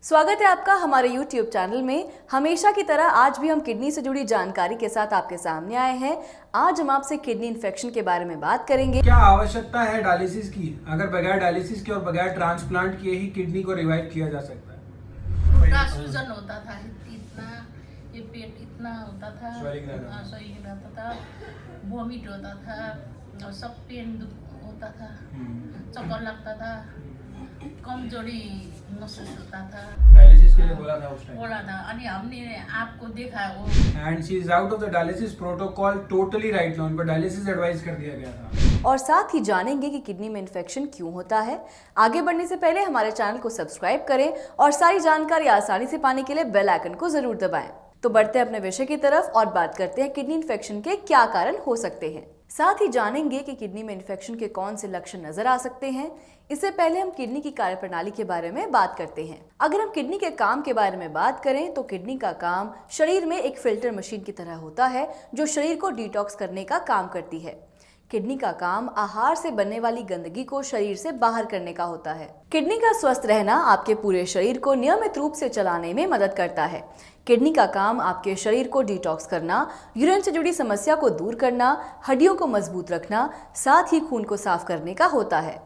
स्वागत है आपका हमारे YouTube चैनल में। हमेशा की तरह आज भी हम किडनी से जुड़ी जानकारी के साथ आपके सामने आए हैं। आज हम आपसे किडनी इन्फेक्शन के बारे में बात करेंगे। क्या आवश्यकता है डायलिसिस की? अगर बगैर डायलिसिस के और बगैर ट्रांसप्लांट किए ही किडनी को रिवाइव किया जा सकता है? सूजन होता था इतना, ये पेट इतना होता था, स्वेलिंग रहता था, वॉमिट होता था और सब पेन होता था, चक्कर लगता था, कमजोरी महसूस होता था। डायलिसिस के लिए बोला था उस टाइम। बोला था और हमने आपको देखा वो। And she is out of the dialysis protocol totally right now. उनको डायलिसिस एडवाइस कर दिया गया था। और साथ ही जानेंगे कि किडनी में इन्फेक्शन क्यों होता है। आगे बढ़ने से पहले हमारे चैनल को सब्सक्राइब करें और सारी जानकारी आसानी से पाने के लिए बेल आइकन को जरूर दबाएं। तो बढ़ते हैं अपने विषय की तरफ और बात करते हैं किडनी इन्फेक्शन के क्या कारण हो सकते हैं। साथ ही जानेंगे कि किडनी में इन्फेक्शन के कौन से लक्षण नजर आ सकते हैं। इससे पहले हम किडनी की कार्यप्रणाली के बारे में बात करते हैं। अगर हम किडनी के काम के बारे में बात करें तो किडनी का काम शरीर में एक फिल्टर मशीन की तरह होता है जो शरीर को डिटॉक्स करने का काम करती है। किडनी का काम आहार से बनने वाली गंदगी को शरीर से बाहर करने का होता है। किडनी का स्वस्थ रहना आपके पूरे शरीर को नियमित रूप से चलाने में मदद करता है। किडनी का काम आपके शरीर को डिटॉक्स करना, यूरिन से जुड़ी समस्या को दूर करना, हड्डियों को मजबूत रखना, साथ ही खून को साफ करने का होता है।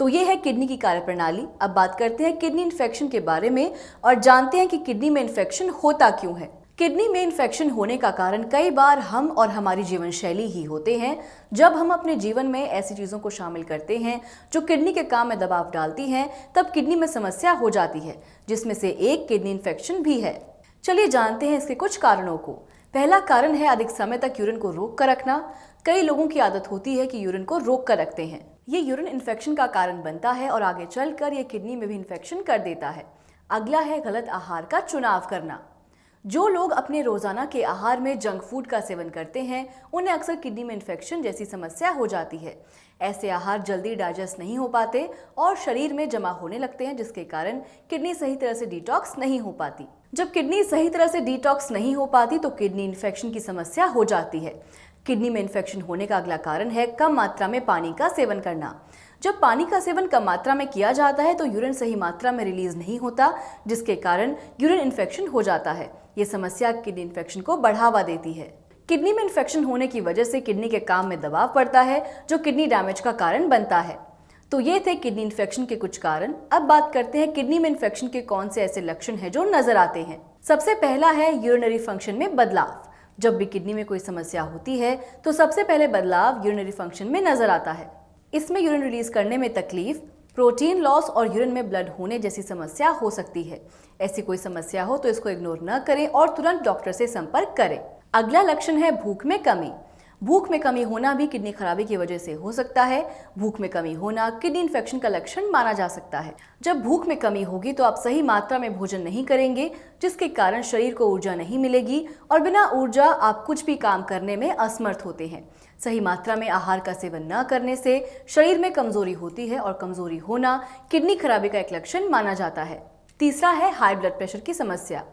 तो ये है किडनी की कार्यप्रणाली। अब बात करते हैं किडनी इन्फेक्शन के बारे में और जानते हैं कि किडनी में इन्फेक्शन होता क्यों है। किडनी में इन्फेक्शन होने का कारण कई बार हम और हमारी जीवन शैली ही होते हैं। जब हम अपने जीवन में ऐसी चीज़ों को शामिल करते हैं जो किडनी के काम में दबाव डालती हैं, तब किडनी में समस्या हो जाती है, जिसमें से एक किडनी इन्फेक्शन भी है। चलिए जानते हैं इसके कुछ कारणों को। पहला कारण है अधिक समय तक यूरिन को रोक कर रखना। कई लोगों की आदत होती है कि यूरिन को रोक कर रखते हैं। ये यूरिन इन्फेक्शन का कारण बनता है और आगे चलकर ये किडनी में भी इन्फेक्शन कर देता है। अगला है गलत आहार का चुनाव करना। जो लोग अपने रोजाना के आहार में जंक फूड का सेवन करते हैं, उन्हें अक्सर किडनी में इन्फेक्शन जैसी समस्या हो जाती है। ऐसे आहार जल्दी डाइजेस्ट नहीं हो पाते और शरीर में जमा होने लगते हैं, जिसके कारण किडनी सही तरह से डिटॉक्स नहीं हो पाती। जब किडनी सही तरह से डिटॉक्स नहीं हो पाती तो किडनी इन्फेक्शन की समस्या हो जाती है। किडनी में इन्फेक्शन होने का अगला कारण है कम मात्रा में पानी का सेवन करना। जब पानी का सेवन कम मात्रा में किया जाता है तो यूरिन सही मात्रा में रिलीज नहीं होता, जिसके कारण यूरिन इन्फेक्शन हो जाता है। ये समस्या किडनी इन्फेक्शन को बढ़ावा देती है। किडनी में इन्फेक्शन होने की वजह से किडनी के काम में दबाव पड़ता है, जो किडनी डैमेज का कारण बनता है। तो ये थे किडनी इन्फेक्शन के कुछ कारण। अब बात करते हैं किडनी में इन्फेक्शन के कौन से ऐसे लक्षण हैं जो नजर आते हैं। सबसे पहला है यूरिनरी फंक्शन में बदलाव। जब भी किडनी में कोई समस्या होती है तो सबसे पहले बदलाव यूरिनरी फंक्शन में नजर आता है। इसमें यूरिन रिलीज करने में तकलीफ, प्रोटीन लॉस और यूरिन में ब्लड होने जैसी समस्या हो सकती है। ऐसी कोई समस्या हो तो इसको इग्नोर न करें और तुरंत डॉक्टर से संपर्क करें। अगला लक्षण है भूख में कमी। भूख में कमी होना भी किडनी खराबी की वजह से हो सकता है। भूख में कमी होना किडनी इन्फेक्शन का लक्षण माना जा सकता है। जब भूख में कमी होगी तो आप सही मात्रा में भोजन नहीं करेंगे, जिसके कारण शरीर को ऊर्जा नहीं मिलेगी और बिना ऊर्जा आप कुछ भी काम करने में असमर्थ होते हैं। सही मात्रा में आहार का सेवन न करने से शरीर में कमजोरी होती है और कमजोरी होना किडनी खराबी का एक लक्षण माना जाता है। तीसरा है हाई ब्लड प्रेशर की समस्या।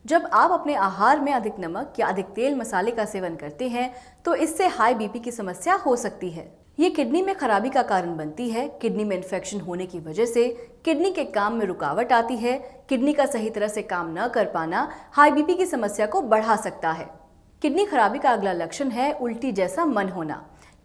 जब आप अपने आहार में अधिक नमक या अधिक तेल मसाले का सेवन करते हैं तो इससे हाई बीपी की समस्या हो सकती है। ये किडनी में खराबी का कारण बनती है। किडनी में इन्फेक्शन होने की वजह से किडनी के काम में रुकावट आती है। किडनी का सही तरह से काम न कर पाना हाई बीपी की समस्या को बढ़ा सकता है। किडनी खराबी का अगला लक्षण है उल्टी जैसा मन होना।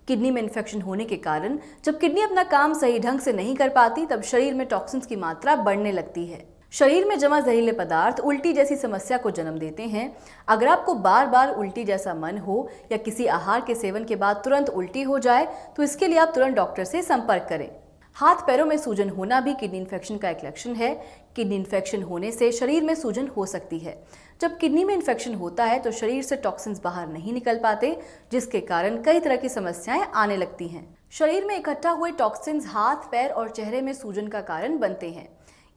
किडनी में इन्फेक्शन होने के कारण जब किडनी अपना काम सही ढंग से नहीं कर पाती तब शरीर में टॉक्सिन्स की मात्रा बढ़ने लगती है। शरीर में जमा जहरीले पदार्थ उल्टी जैसी समस्या को जन्म देते हैं। अगर आपको बार बार उल्टी जैसा मन हो या किसी आहार के सेवन के बाद तुरंत उल्टी हो जाए तो इसके लिए आप तुरंत डॉक्टर से संपर्क करें। हाथ पैरों में सूजन होना भी किडनी इन्फेक्शन का एक लक्षण है। किडनी इन्फेक्शन होने से शरीर में सूजन हो सकती है। जब किडनी में इन्फेक्शन होता है तो शरीर से टॉक्सिन्स बाहर नहीं निकल पाते, जिसके कारण कई तरह की समस्याएं आने लगती हैं। शरीर में इकट्ठा हुए टॉक्सिन्स हाथ, पैर और चेहरे में सूजन का कारण बनते हैं।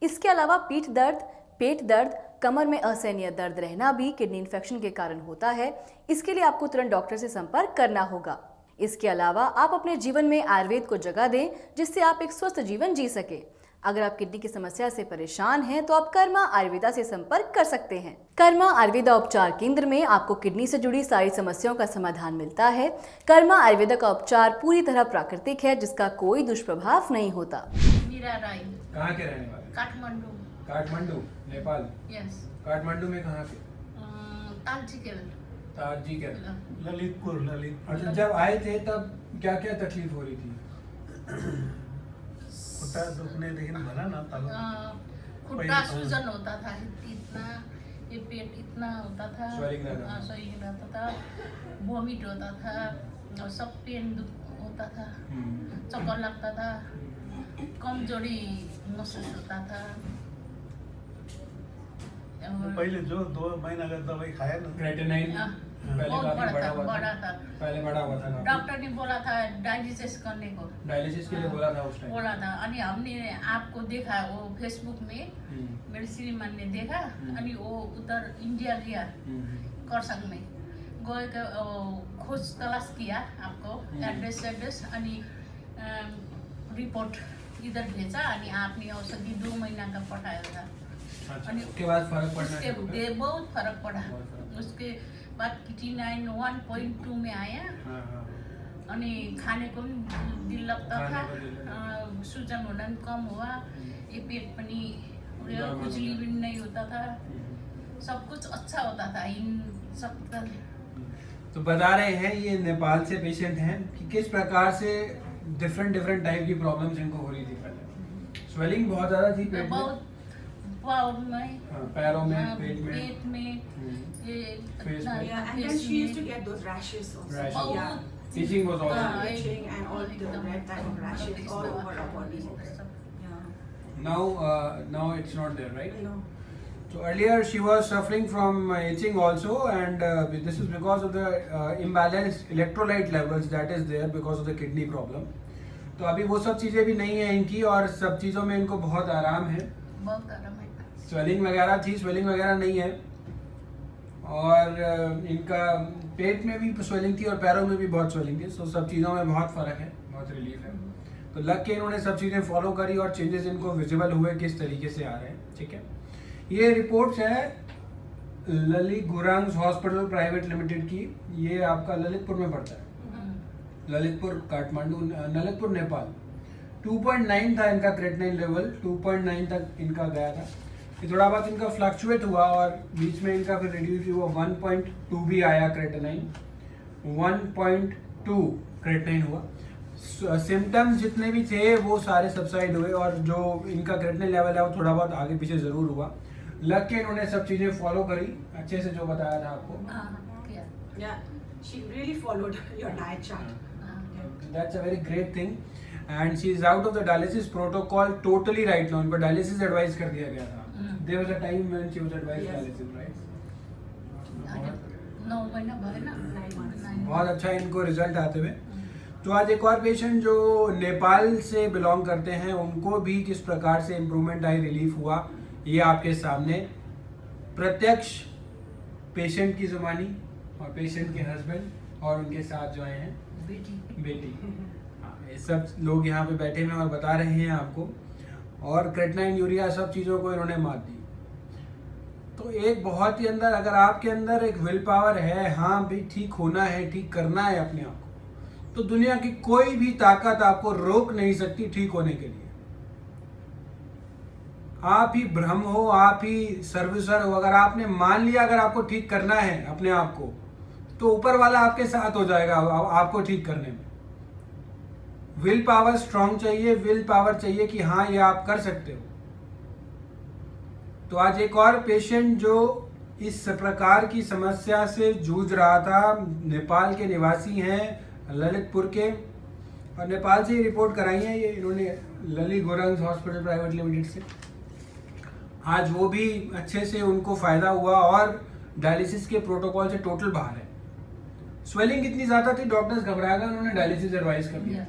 इसके अलावा पीठ दर्द, पेट दर्द, कमर में असहनीय दर्द रहना भी किडनी इन्फेक्शन के कारण होता है। इसके लिए आपको तुरंत डॉक्टर से संपर्क करना होगा। इसके अलावा आप अपने जीवन में आयुर्वेद को जगह दें, जिससे आप एक स्वस्थ जीवन जी सके। अगर आप किडनी की समस्या से परेशान हैं तो आप कर्मा आयुर्वेदा से संपर्क कर सकते हैं। कर्मा आयुर्वेदा उपचार केंद्र में आपको किडनी से जुड़ी सारी समस्याओं का समाधान मिलता है। कर्मा आयुर्वेदा का उपचार पूरी तरह प्राकृतिक है, जिसका कोई दुष्प्रभाव नहीं होता। मीरा राय। कहाँ के रहने वाले? काठमांडू। काठमांडू नेपाल। यस काठमांडू में कहाँ पे? तालचिकेल ताजी के। ललितपुर अच्छा, जब आए थे तब क्या क्या तकलीफ हो रही थी? खुट्टा दुखनेदेखि भन न तल खुट्टा सूजन होता था इतना, ये पेट इतना होता था, Swelling रहता था। swelling रहता था, वॉमिट होता था और सब पेन होता था, चक्कर लगता था, कमजोरी महसूस होता था। पहिले जो 2 महीना का दवाई खाया न क्रेटेनाइन पहले बहुत काफी बड़ा बड़ा था, पहले बड़ा हुआ था काफी। डॉक्टर ने बोला था डायलिसिस करने को, डायलिसिस के लिए बोला था उस टाइम। बोला था। अनि हमने आपको देखा वो फेसबुक में, मेरे श्रीमान ने देखा, अनि वो उधर इंडिया गया करसंग में गए, खोज तलाश किया आपको, एड्रेस अनि रिपोर्ट इधर भेजा, अनि आपने औषधि 2 महीना का पठाया था। अच्छा, अनि उसके बाद फर्क पड़ना उसके शुरू हुआ? बहुत फर्क पड़ा। बहुत फर्क। उसके बाद किटिनाइन 1.2 में आया, हाँ, हाँ। अनि खाने को भी दिल लगता खाने था, को दिल लगता सूजन होना भी कम हुआ, ये पेट पनि उयो खुजली भी नहीं होता था, सब कुछ अच्छा होता था। इन सब तो बता रहे हैं ये नेपाल से पेशेंट हैं कि किस प्रकार से डिफरेंट टाइप की प्रॉब्लम्स इनको हो रही थी। पहले स्वेलिंग बहुत ज्यादा थी पेट में, बहुत पाँव में, हाँ, पैरों में, पेट में, ये Face इतना में। Yeah, and then she used to get those rashes also. Rashes. बहुत Yeah. Itching was also हाँ, there. Itching and all the red type of rashes all over her body. Yeah. Now it's not there, right? No. So earlier she was suffering from itching also, and this is because of the imbalanced electrolyte levels that is there because of the kidney problem. तो अभी वो सब चीज़ें भी नहीं है इनकी, और सब चीज़ों में इनको बहुत आराम है। बहुत आराम है। स्वेलिंग वगैरह थी, स्वेलिंग वगैरह नहीं है, और इनका पेट में भी स्वेलिंग थी और पैरों में भी बहुत स्वेलिंग थी। सो सब चीज़ों में बहुत फ़र्क है, बहुत रिलीफ है। तो लग के इन्होंने सब चीज़ें फॉलो करी और चेंजेस इनको विजिबल हुए किस तरीके से आ रहे हैं। ठीक है, ये रिपोर्ट्स है ललित गुरांग्स हॉस्पिटल प्राइवेट लिमिटेड की। ये आपका ललितपुर में पड़ता है, ललितपुर काठमांडू, ललितपुर नेपाल। 2.9 था इनका क्रेटिनाइन लेवल, 2.9 तक इनका गया था। ये थोड़ा बहुत इनका फ्लक्चुएट हुआ और बीच में इनका फिर रिड्यूस हुआ, 1.2 भी आया क्रेटिनाइन, 1.2 क्रेटिनाइन हुआ। सिम्टम्स जितने भी थे वो सारे सबसाइड हुए, और जो इनका क्रेटिनाइन लेवल है वो थोड़ा बहुत आगे पीछे ज़रूर हुआ। लग के इन्होंने सब चीज़ें फॉलो करी अच्छे से, जो बताया था आपको। हाँ, किया। Yeah. She really followed your diet chart. That's a very great thing, and she is out of the dialysis protocol totally right now. इनको dialysis advice कर दिया गया था। There was a time when she was advised Yes. dialysis, right? 9 महीना भरे ना, 9 months. बहुत अच्छा इनको रिजल्ट आते हुए। तो आज एक और पेशेंट जो नेपाल से बिलोंग करते हैं, उनको भी किस प्रकार से इम्प्रूवमेंट आई, रिलीफ हुआ, ये आपके सामने प्रत्यक्ष पेशेंट की जुबानी और पेशेंट के हस्बैंड और उनके साथ जो आए हैं बेटी, हाँ, ये सब लोग यहाँ पे बैठे हुए हैं और बता रहे हैं आपको। और क्रेटिनाइन, यूरिया, सब चीज़ों को इन्होंने मात दी। तो एक बहुत ही अंदर, अगर आपके अंदर एक विल पावर है, हाँ भी ठीक होना है, ठीक करना है अपने आप को, तो दुनिया की कोई भी ताकत आपको रोक नहीं सकती ठीक होने के लिए। आप ही ब्रह्म हो, आप ही सर्वेश्वर हो। अगर आपने मान लिया अगर आपको ठीक करना है अपने आप को, तो ऊपर वाला आपके साथ हो जाएगा आपको ठीक करने में। विल पावर स्ट्रांग चाहिए, विल पावर चाहिए कि हाँ ये आप कर सकते हो। तो आज एक और पेशेंट जो इस प्रकार की समस्या से जूझ रहा था, नेपाल के निवासी हैं, ललितपुर के, और नेपाल से ही रिपोर्ट कराई है ये इन्होंने ललित गुरांग्स हॉस्पिटल प्राइवेट लिमिटेड से। आज वो भी अच्छे से उनको फायदा हुआ और डायलिसिस के प्रोटोकॉल से टोटल बाहर है। स्वेलिंग इतनी ज्यादा थी, डॉक्टर्स घबरा गए, उन्होंने डायलिसिस एडवाइस कर दिया।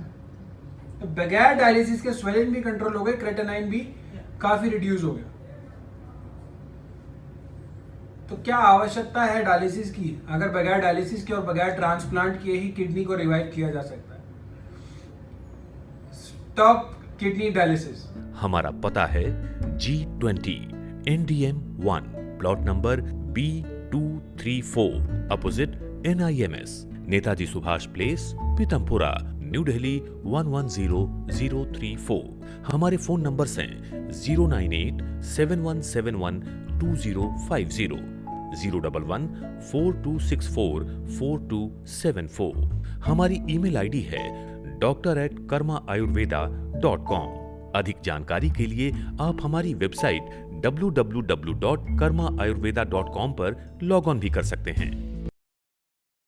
तो बगैर डायलिसिस के स्वेलिंग भी कंट्रोल हो गए, क्रेटिनाइन भी काफी रिड्यूस हो गया। तो क्या आवश्यकता है डायलिसिस की? अगर बगैर डायलिसिस के और बगैर ट्रांसप्लांट किए ही किडनी को रिवाइव किया जा सकता है। Stop kidney dialysis. हमारा पता है G20 NDM 1 plot number B234 opposite NIMS, Netaji Subhash place, Pitampura, new Delhi 110034। हमारे फोन नंबर्स हैं 09871712050, 01142644274। हमारी ईमेल आईडी है doctor@karmaayurveda.com। अधिक जानकारी के लिए आप हमारी वेबसाइट www.karmaayurveda.com पर लॉग ऑन भी कर सकते हैं।